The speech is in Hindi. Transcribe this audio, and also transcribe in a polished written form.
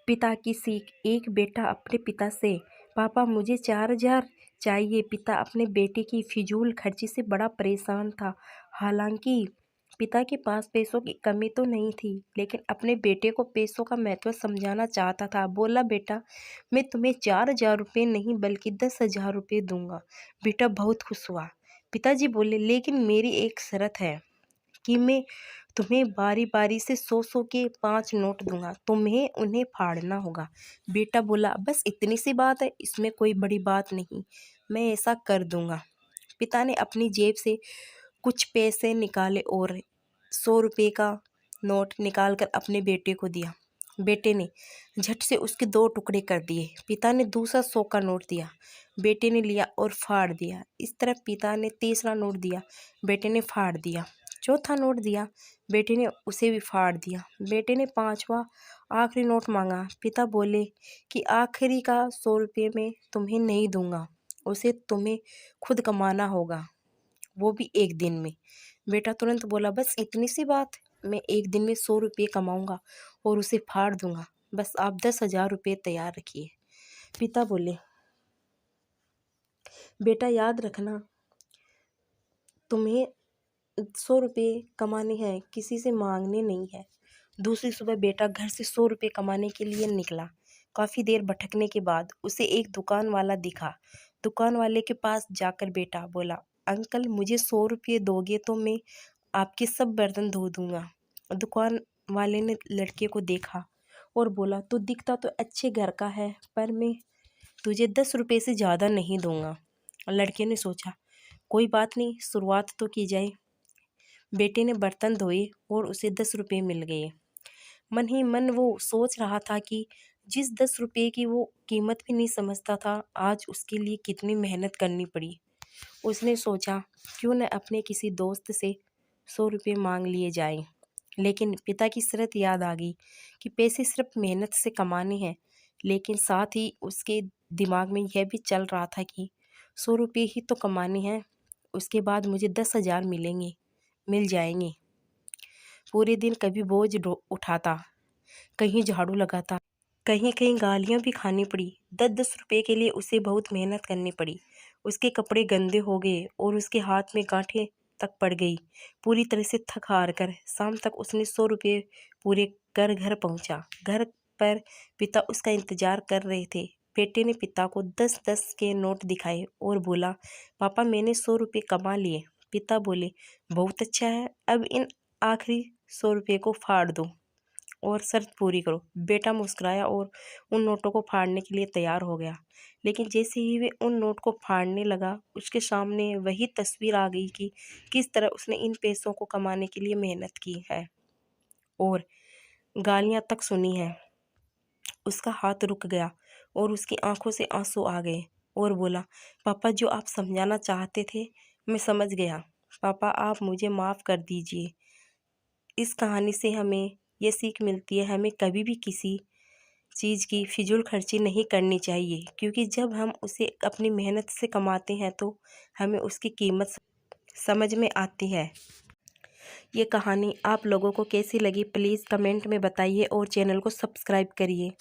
पिता की सीख। एक बेटा अपने पिता से, पापा मुझे 4,000 चाहिए। पिता अपने बेटे की फिजूल खर्ची से बड़ा परेशान था। हालांकि पिता के पास पैसों की कमी तो नहीं थी, लेकिन अपने बेटे को पैसों का महत्व समझाना चाहता था। बोला, बेटा मैं तुम्हें 4,000 रुपये नहीं बल्कि 10,000 रुपये दूंगा। बेटा बहुत खुश हुआ। पिताजी बोले, लेकिन मेरी एक शर्त है कि मैं तुम्हें बारी बारी से 100-100 के 5 नोट दूंगा, तुम्हें उन्हें फाड़ना होगा। बेटा बोला, बस इतनी सी बात है, इसमें कोई बड़ी बात नहीं, मैं ऐसा कर दूंगा। पिता ने अपनी जेब से कुछ पैसे निकाले और 100 रुपये का नोट निकालकर अपने बेटे को दिया। बेटे ने झट से उसके 2 टुकड़े कर दिए। पिता ने दूसरा 100 का नोट दिया। बेटे ने लिया और फाड़ दिया। इस तरह पिता ने तीसरा नोट दिया, बेटे ने फाड़ दिया। चौथा नोट दिया, बेटे ने उसे भी फाड़ दिया। बेटे ने 5वां आखिरी नोट मांगा। पिता बोले कि आखिरी का 100 रुपये मैं तुम्हें नहीं दूंगा, उसे तुम्हें खुद कमाना होगा, वो भी एक दिन में। बेटा तुरंत बोला, बस इतनी सी बात, मैं एक दिन में 100 रुपये कमाऊंगा और उसे फाड़ दूंगा, बस आप 10,000 रुपये तैयार रखिए। पिता बोले, बेटा याद रखना, तुम्हें 100 रुपये कमाने हैं, किसी से मांगने नहीं है। दूसरी सुबह बेटा घर से 100 रुपये कमाने के लिए निकला। काफ़ी देर भटकने के बाद उसे एक दुकान वाला दिखा। दुकान वाले के पास जाकर बेटा बोला, अंकल मुझे 100 रुपये दोगे तो मैं आपके सब बर्तन धो दूंगा। दुकान वाले ने लड़के को देखा और बोला, तू दिखता तो अच्छे घर का है, पर मैं तुझे 10 रुपये से ज़्यादा नहीं दूंगा। लड़के ने सोचा, कोई बात नहीं, शुरुआत तो की जाए। बेटे ने बर्तन धोए और उसे 10 रुपये मिल गए। मन ही मन वो सोच रहा था कि जिस 10 रुपये की वो कीमत भी नहीं समझता था, आज उसके लिए कितनी मेहनत करनी पड़ी। उसने सोचा, क्यों न अपने किसी दोस्त से 100 रुपये मांग लिए जाएं। लेकिन पिता की शर्त याद आ गई कि पैसे सिर्फ मेहनत से कमाने हैं। लेकिन साथ ही उसके दिमाग में यह भी चल रहा था कि 100 रुपये ही तो कमाने हैं, उसके बाद मुझे 10,000 मिल जाएंगे। पूरे दिन कभी बोझ उठाता, कहीं झाड़ू लगाता, कहीं कहीं गालियाँ भी खानी पड़ी। 10-10 रुपये के लिए उसे बहुत मेहनत करनी पड़ी। उसके कपड़े गंदे हो गए और उसके हाथ में गांठें तक पड़ गई। पूरी तरह से थक हार कर शाम तक उसने 100 रुपये पूरे कर घर पहुंचा। घर पर पिता उसका इंतजार कर रहे थे। बेटे ने पिता को 10-10 के नोट दिखाए और बोला, पापा मैंने 100 रुपये कमा लिए। पिता बोले, बहुत अच्छा है, अब इन आखिरी 100 रुपये को फाड़ दो और शर्त पूरी करो। बेटा मुस्कुराया और उन नोटों को फाड़ने के लिए तैयार हो गया। लेकिन जैसे ही वे उन नोट को फाड़ने लगा, उसके सामने वही तस्वीर आ गई कि किस तरह उसने इन पैसों को कमाने के लिए मेहनत की है और गालियां तक सुनी है। उसका हाथ रुक गया और उसकी आंखों से आंसू आ गए और बोला, पापा जो आप समझाना चाहते थे मैं समझ गया। पापा आप मुझे माफ़ कर दीजिए। इस कहानी से हमें ये सीख मिलती है, हमें कभी भी किसी चीज़ की फिजूल खर्ची नहीं करनी चाहिए, क्योंकि जब हम उसे अपनी मेहनत से कमाते हैं तो हमें उसकी कीमत समझ में आती है। ये कहानी आप लोगों को कैसी लगी प्लीज़ कमेंट में बताइए और चैनल को सब्सक्राइब करिए।